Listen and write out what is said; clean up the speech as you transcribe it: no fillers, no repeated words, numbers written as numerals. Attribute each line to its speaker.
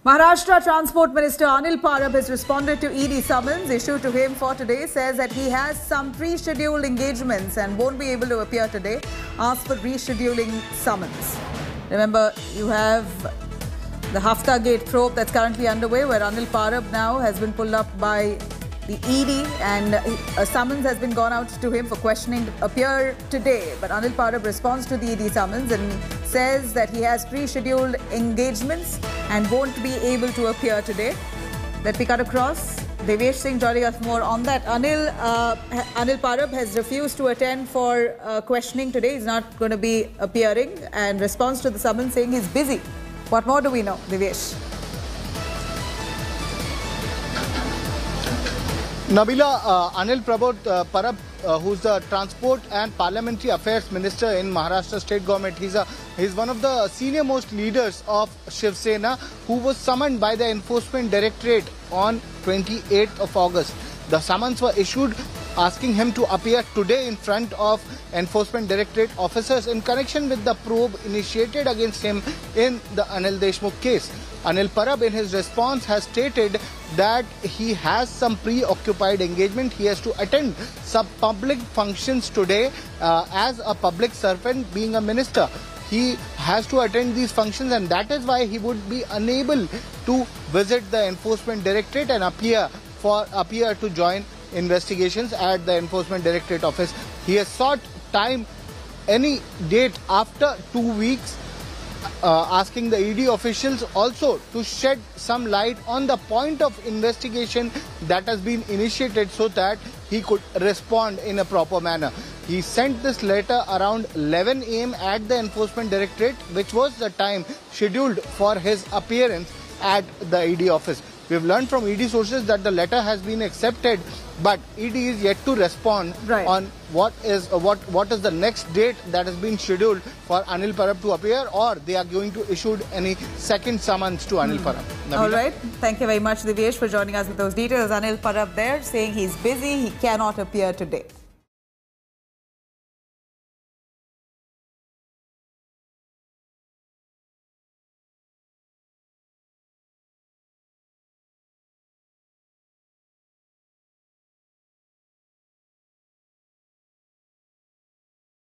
Speaker 1: Maharashtra Transport Minister Anil Parab has responded to ED summons issued to him for today, says that he has some pre-scheduled engagements and won't be able to appear today, asked for rescheduling summons. Remember, you have the Hafta Gate probe that's currently underway, where Anil Parab now has been pulled up by the ED and a summons has been gone out to him for questioning to appear today. But Anil Parab responds to the ED summons and says that he has pre-scheduled engagements and won't be able to appear today. Let me cut across. Devesh Singh joining us more on that. Anil Parab has refused to attend for questioning today. He's not going to be appearing and responds to the summons saying he's busy. What more do we know, Devesh?
Speaker 2: Nabila, Anil Parab, who's the Transport and Parliamentary Affairs Minister in Maharashtra State Government, he's one of the senior most leaders of Shiv Sena, who was summoned by the Enforcement Directorate on 28th of August. The summons were issued asking him to appear today in front of Enforcement Directorate officers in connection with the probe initiated against him in the Anil Deshmukh case. Anil Parab, in his response, has stated that he has some preoccupied engagement. He has to attend some public functions today as a public servant, being a minister. He has to attend these functions, and that is why he would be unable to visit the Enforcement Directorate and appear to join investigations at the Enforcement Directorate office. He has sought time, any date after 2 weeks, asking the ED officials also to shed some light on the point of investigation that has been initiated so that he could respond in a proper manner. He sent this letter around 11 AM at the Enforcement Directorate, which was the time scheduled for his appearance at the ED office. We've learned from ED sources that the letter has been accepted, but ED is yet to respond on what is the next date that has been scheduled for Anil Parab to appear, or they are going to issue any second summons to Anil Parab. Nabila?
Speaker 1: All right. Thank you very much, Devesh, for joining us with those details. Anil Parab there saying he's busy, he cannot appear today.